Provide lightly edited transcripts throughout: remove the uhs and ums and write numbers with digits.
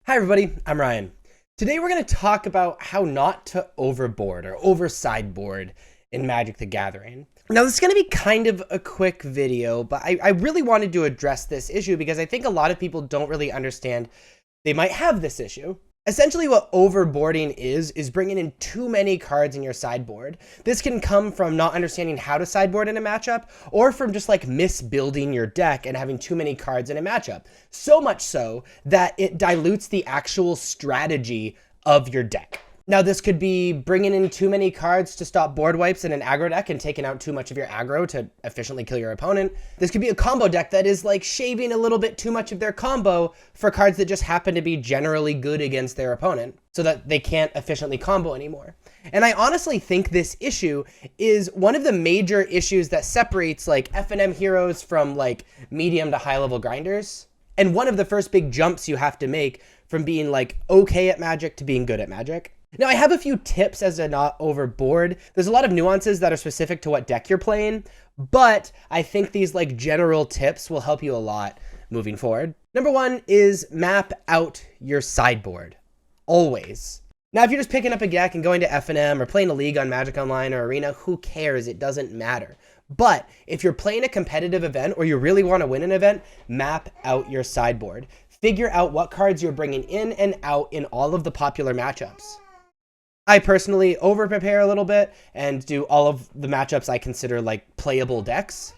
Hi everybody, I'm Ryan. Today we're going to talk about how not to overboard or oversideboard in Magic the Gathering. Now this is going to be kind of a quick video, but I really wanted to address this issue because I think a lot of people don't really understand they might have this issue. Essentially what overboarding is bringing in too many cards in your sideboard. This can come from not understanding how to sideboard in a matchup, or from just like misbuilding your deck and having too many cards in a matchup. So much so that it dilutes the actual strategy of your deck. Now this could be bringing in too many cards to stop board wipes in an aggro deck and taking out too much of your aggro to efficiently kill your opponent. This could be a combo deck that is like shaving a little bit too much of their combo for cards that just happen to be generally good against their opponent so that they can't efficiently combo anymore. And I honestly think this issue is one of the major issues that separates like F&M heroes from like medium to high level grinders. And one of the first big jumps you have to make from being like okay at Magic to being good at Magic. Now, I have a few tips as to not overboard. There's a lot of nuances that are specific to what deck you're playing, but I think these like general tips will help you a lot moving forward. Number one is map out your sideboard. Always. Now, if you're just picking up a deck and going to F&M or playing a league on Magic Online or Arena, who cares? It doesn't matter. But if you're playing a competitive event or you really want to win an event, map out your sideboard. Figure out what cards you're bringing in and out in all of the popular matchups. I personally over-prepare a little bit and do all of the matchups I consider like playable decks.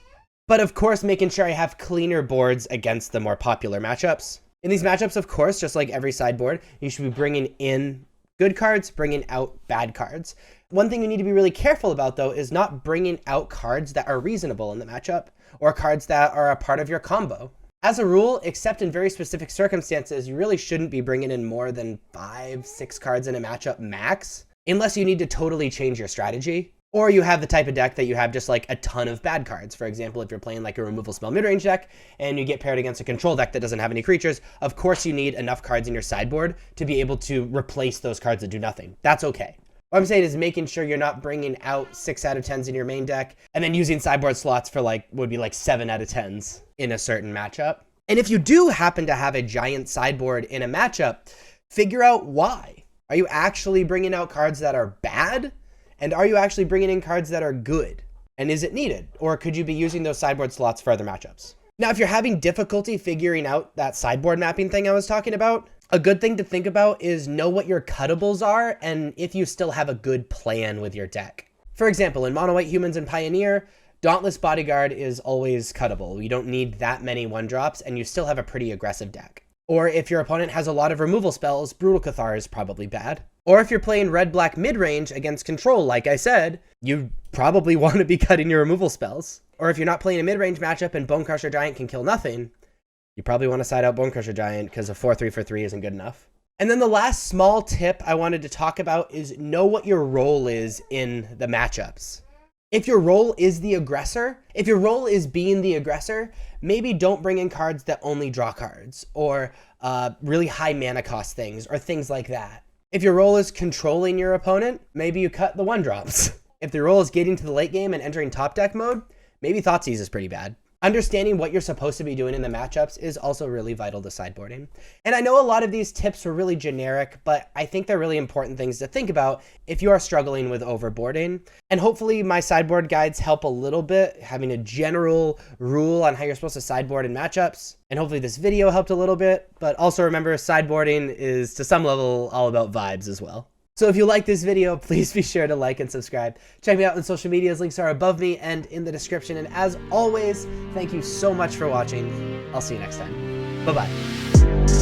But of course, making sure I have cleaner boards against the more popular matchups. In these matchups, of course, just like every sideboard, you should be bringing in good cards, bringing out bad cards. One thing you need to be really careful about, though, is not bringing out cards that are reasonable in the matchup or cards that are a part of your combo. As a rule, except in very specific circumstances, you really shouldn't be bringing in more than 5-6 cards in a matchup max, unless you need to totally change your strategy, or you have the type of deck that you have just like a ton of bad cards. For example, if you're playing like a removal spell midrange deck and you get paired against a control deck that doesn't have any creatures, of course you need enough cards in your sideboard to be able to replace those cards that do nothing. That's okay. What I'm saying is making sure you're not bringing out 6 out of 10s in your main deck and then using sideboard slots for like, would be like 7 out of 10s in a certain matchup. And if you do happen to have a giant sideboard in a matchup, figure out why. Are you actually bringing out cards that are bad? And are you actually bringing in cards that are good? And is it needed? Or could you be using those sideboard slots for other matchups? Now, if you're having difficulty figuring out that sideboard mapping thing I was talking about, a good thing to think about is know what your cuttables are and if you still have a good plan with your deck. For example, in Mono White Humans and Pioneer, Dauntless Bodyguard is always cuttable. You don't need that many 1-drops and you still have a pretty aggressive deck. Or if your opponent has a lot of removal spells, Brutal Cathar is probably bad. Or if you're playing red-black mid-range against control, like I said, you probably want to be cutting your removal spells. Or if you're not playing a mid-range matchup and Bonecrusher Giant can kill nothing, you probably want to side out Bonecrusher Giant because a 4-3 for 3 isn't good enough. And then the last small tip I wanted to talk about is know what your role is in the matchups. If your role is the aggressor, if your role is being the aggressor, maybe don't bring in cards that only draw cards, or really high mana cost things, or things like that. If your role is controlling your opponent, maybe you cut the 1-drops. If the role is getting to the late game and entering top deck mode, maybe Thoughtseize is pretty bad. Understanding what you're supposed to be doing in the matchups is also really vital to sideboarding. And I know a lot of these tips are really generic, but I think they're really important things to think about if you are struggling with overboarding. And hopefully my sideboard guides help a little bit, having a general rule on how you're supposed to sideboard in matchups. And hopefully this video helped a little bit, but also remember sideboarding is to some level all about vibes as well. So if you like this video, please be sure to like and subscribe. Check me out on social medias. Links are above me and in the description. And as always, thank you so much for watching. I'll see you next time. Bye-bye.